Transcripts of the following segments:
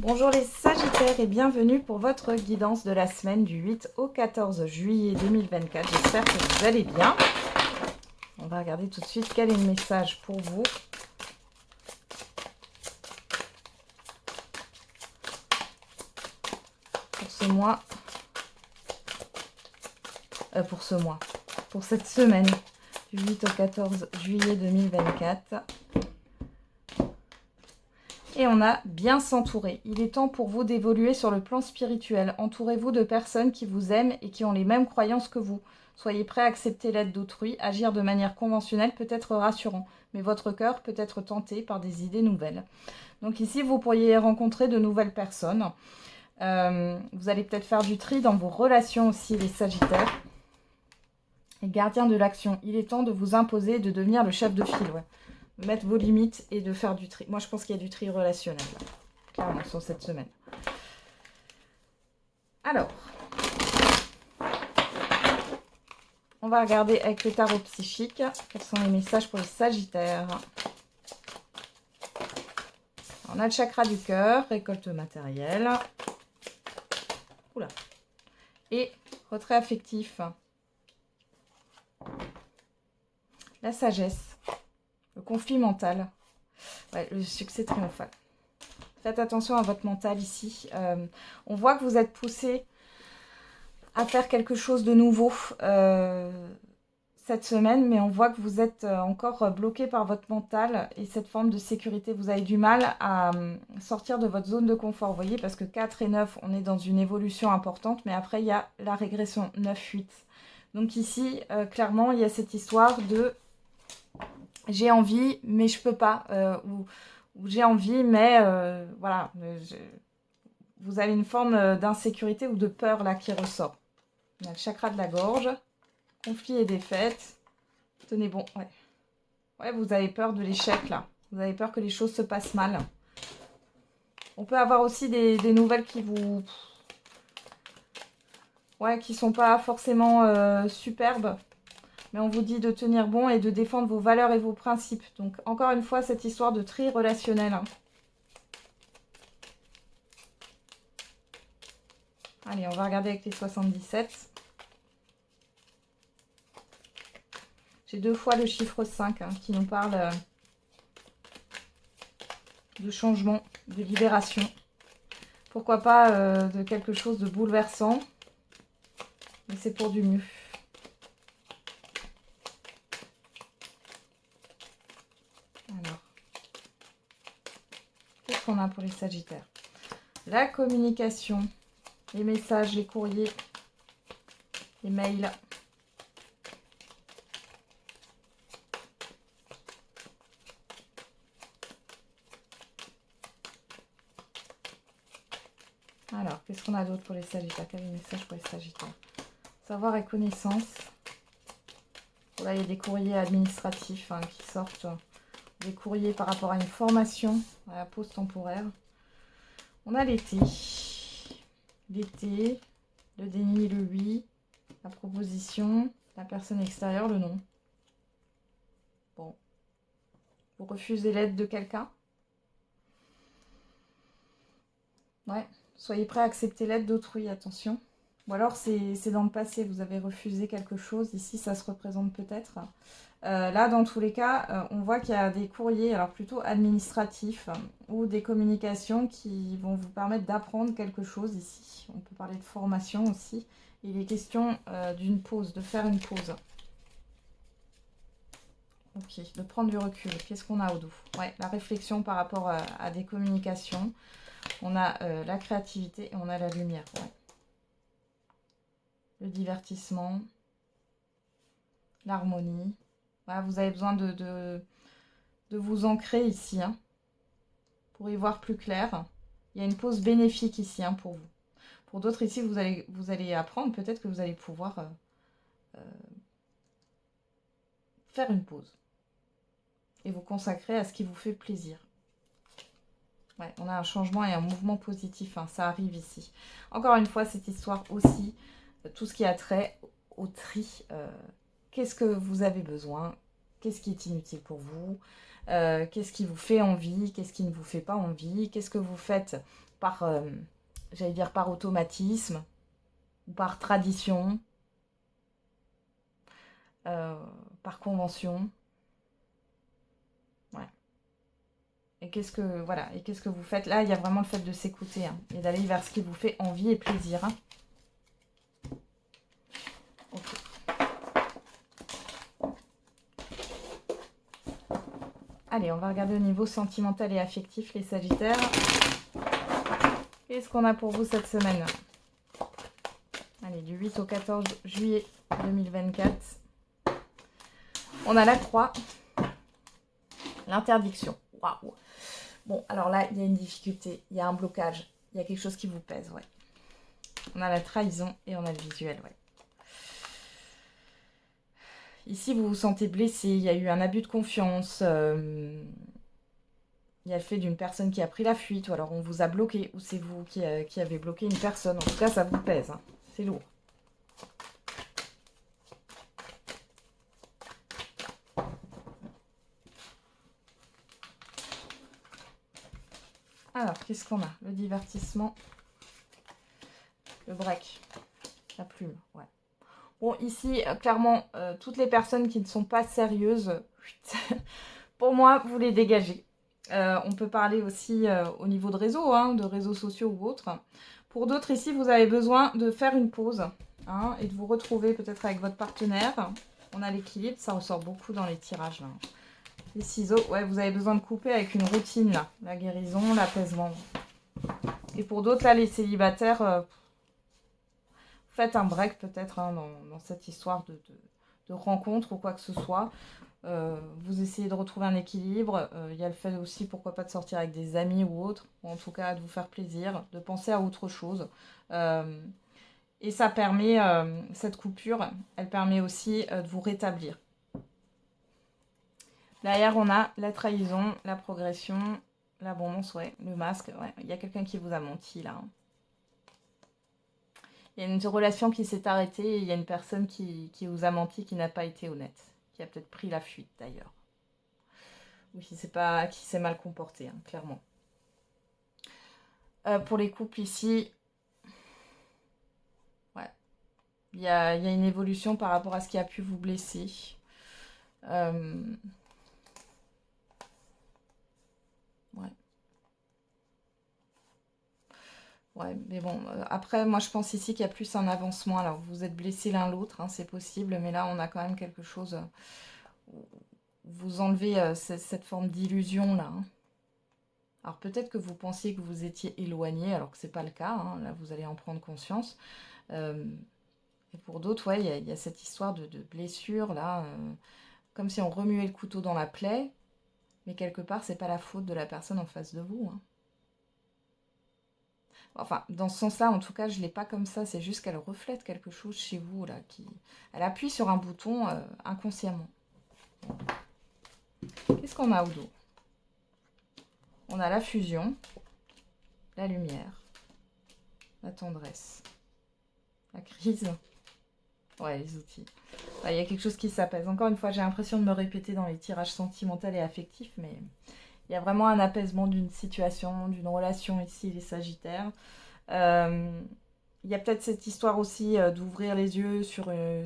Bonjour les Sagittaires et bienvenue pour votre guidance de la semaine du 8 au 14 juillet 2024. J'espère que vous allez bien. On va regarder tout de suite quel est le message pour vous. Pour cette semaine du 8 au 14 juillet 2024. Et on a bien s'entourer. Il est temps pour vous d'évoluer sur le plan spirituel. Entourez-vous de personnes qui vous aiment et qui ont les mêmes croyances que vous. Soyez prêts à accepter l'aide d'autrui. Agir de manière conventionnelle peut être rassurant, mais votre cœur peut être tenté par des idées nouvelles. Donc ici, vous pourriez rencontrer de nouvelles personnes. Vous allez peut-être faire du tri dans vos relations aussi, les Sagittaires. Et gardiens de l'action, il est temps de vous imposer et de devenir le chef de file. Ouais. Mettre vos limites et de faire du tri. Moi, je pense qu'il y a du tri relationnel, là, clairement, sur cette semaine. Alors, on va regarder avec le tarot psychique quels sont les messages pour les Sagittaires. On a le chakra du cœur, récolte matérielle. Oula. Et retrait affectif. La sagesse. Le conflit mental. Ouais, le succès triomphal. Faites attention à votre mental ici. On voit que vous êtes poussé à faire quelque chose de nouveau cette semaine, mais on voit que vous êtes encore bloqué par votre mental et cette forme de sécurité. Vous avez du mal à sortir de votre zone de confort, vous voyez, parce que 4 et 9, on est dans une évolution importante, mais après, il y a la régression 9-8. Donc ici, clairement, il y a cette histoire de j'ai envie, mais je peux pas, ou j'ai envie, mais voilà, vous avez une forme d'insécurité ou de peur là qui ressort. On a le chakra de la gorge, conflit et défaite. Tenez bon, ouais. Ouais, vous avez peur de l'échec là. Vous avez peur que les choses se passent mal. On peut avoir aussi des nouvelles qui vous... Ouais, qui sont pas forcément superbes. Mais on vous dit de tenir bon et de défendre vos valeurs et vos principes. Donc, encore une fois, cette histoire de tri relationnel. Hein. Allez, on va regarder avec les 77. J'ai 2 fois le chiffre 5 hein, qui nous parle de changement, de libération. Pourquoi pas de quelque chose de bouleversant. Mais c'est pour du mieux. Alors, qu'est-ce qu'on a pour les Sagittaires? La communication, les messages, les courriers, les mails. Alors, qu'est-ce qu'on a d'autre pour les Sagittaires? Quel est le message pour les Sagittaires? Savoir et connaissance. Là, il y a des courriers administratifs hein, qui sortent. Des courriers par rapport à une formation, à la pause temporaire. On a l'été. L'été, le déni, le oui, la proposition, la personne extérieure, le non. Bon. Vous refusez l'aide de quelqu'un? Ouais. Soyez prêts à accepter l'aide d'autrui, attention. Ou alors c'est dans le passé, vous avez refusé quelque chose. Ici, ça se représente peut-être. Là, dans tous les cas, on voit qu'il y a des courriers, alors plutôt administratifs, ou des communications qui vont vous permettre d'apprendre quelque chose ici. On peut parler de formation aussi. Il est question d'une pause, de faire une pause. Ok, de prendre du recul. Qu'est-ce qu'on a au dos? Ouais, la réflexion par rapport à des communications. On a la créativité et on a la lumière. Ouais. Le divertissement, l'harmonie. Voilà, vous avez besoin de vous ancrer ici, hein, pour y voir plus clair. Il y a une pause bénéfique ici hein, pour vous. Pour d'autres ici, vous allez apprendre, peut-être que vous allez pouvoir faire une pause. Et vous consacrer à ce qui vous fait plaisir. Ouais, on a un changement et un mouvement positif, hein, ça arrive ici. Encore une fois, cette histoire aussi, tout ce qui a trait au tri. Qu'est-ce que vous avez besoin? Qu'est-ce qui est inutile pour vous? Qu'est-ce qui vous fait envie? Qu'est-ce qui ne vous fait pas envie? Qu'est-ce que vous faites par, j'allais dire, par automatisme ou par tradition, euh, par convention? Ouais. Et qu'est-ce que, voilà, et qu'est-ce que vous faites? Là, il y a vraiment le fait de s'écouter, hein, et d'aller vers ce qui vous fait envie et plaisir, hein. Ok. Allez, on va regarder au niveau sentimental et affectif, les Sagittaires. Qu'est-ce qu'on a pour vous cette semaine? Allez, du 8 au 14 juillet 2024. On a la croix. L'interdiction. Waouh. Bon, alors là, il y a une difficulté. Il y a un blocage. Il y a quelque chose qui vous pèse, ouais. On a la trahison et on a le visuel, ouais. Ici, vous vous sentez blessé. Il y a eu un abus de confiance. Il y a le fait d'une personne qui a pris la fuite. Ou alors on vous a bloqué. Ou c'est vous qui avez bloqué une personne. En tout cas, ça vous pèse, hein. C'est lourd. Alors, qu'est-ce qu'on a? Le divertissement. Le break. La plume, ouais. Bon, ici, clairement, toutes les personnes qui ne sont pas sérieuses, pour moi, vous les dégagez. On peut parler aussi au niveau de réseaux, hein, de réseaux sociaux ou autres. Pour d'autres, ici, vous avez besoin de faire une pause, hein, et de vous retrouver peut-être avec votre partenaire. On a l'équilibre, ça ressort beaucoup dans les tirages, là. Les ciseaux, ouais, vous avez besoin de couper avec une routine, là. La guérison, l'apaisement. Et pour d'autres, là, les célibataires, faites un break peut-être, hein, dans cette histoire de rencontre ou quoi que ce soit. Vous essayez de retrouver un équilibre. Il y a le fait aussi, pourquoi pas, de sortir avec des amis ou autres, ou en tout cas de vous faire plaisir, de penser à autre chose. Et ça permet, cette coupure, elle permet aussi de vous rétablir. Derrière, on a la trahison, la progression, l'abondance, ouais, le masque. Ouais. Il y a quelqu'un qui vous a menti là, hein. Il y a une relation qui s'est arrêtée et il y a une personne qui vous a menti, qui n'a pas été honnête, qui a peut-être pris la fuite d'ailleurs. Ou qui s'est mal comporté, hein, clairement. Pour les couples ici, ouais, il y a une évolution par rapport à ce qui a pu vous blesser. Ouais. Ouais, mais bon, après, moi je pense ici qu'il y a plus un avancement. Alors, vous êtes blessés l'un l'autre, hein, c'est possible, mais là on a quand même quelque chose. Où vous enlevez cette forme d'illusion là, hein. Alors peut-être que vous pensiez que vous étiez éloigné, alors que c'est pas le cas, hein. Là vous allez en prendre conscience. Euh, et pour d'autres, ouais, il y a cette histoire de blessure là, comme si on remuait le couteau dans la plaie, mais quelque part c'est pas la faute de la personne en face de vous, hein. Enfin, dans ce sens-là, en tout cas, je ne l'ai pas comme ça. C'est juste qu'elle reflète quelque chose chez vous, là. Elle appuie sur un bouton inconsciemment. Qu'est-ce qu'on a au dos? On a la fusion, la lumière, la tendresse, la crise. Ouais, les outils. Il y a quelque chose qui s'apaise. Encore une fois, j'ai l'impression de me répéter dans les tirages sentimentaux et affectifs, mais il y a vraiment un apaisement d'une situation, d'une relation ici, les Sagittaires. Il y a peut-être cette histoire aussi d'ouvrir les yeux sur une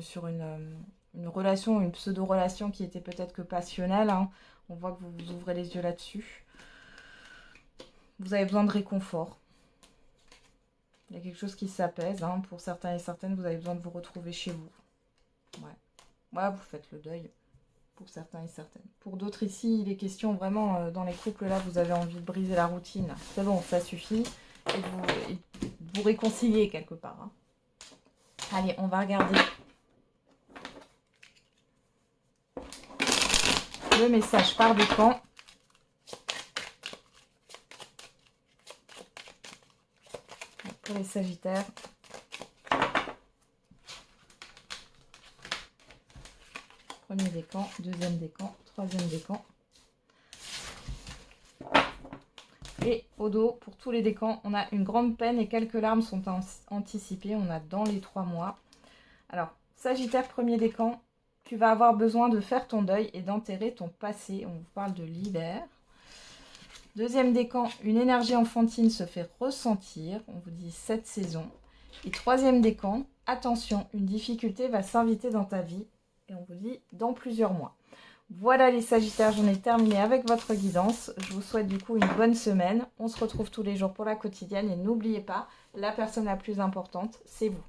relation, une pseudo-relation qui était peut-être que passionnelle, hein. On voit que vous vous ouvrez les yeux là-dessus. Vous avez besoin de réconfort. Il y a quelque chose qui s'apaise, hein. Pour certains et certaines, vous avez besoin de vous retrouver chez vous. Ouais. Ouais, vous faites le deuil. Pour certains et certaines. Pour d'autres ici, il est question vraiment, dans les couples là, vous avez envie de briser la routine. C'est bon, ça suffit. Et de vous réconcilier quelque part, hein. Allez, on va regarder le message par décan. Pour les Sagittaires. Premier décan, deuxième décan, troisième décan. Et au dos, pour tous les décans, on a une grande peine et quelques larmes sont anticipées. On a dans les 3 mois. Alors, Sagittaire, premier décan, Tu vas avoir besoin de faire ton deuil et d'enterrer ton passé. On vous parle de l'hiver. Deuxième décan, une énergie enfantine se fait ressentir. On vous dit cette saison. Et troisième décan, attention, une difficulté va s'inviter dans ta vie. Et on vous dit dans plusieurs mois. Voilà les Sagittaires, j'en ai terminé avec votre guidance. Je vous souhaite du coup une bonne semaine. On se retrouve tous les jours pour la quotidienne. Et n'oubliez pas, la personne la plus importante, c'est vous.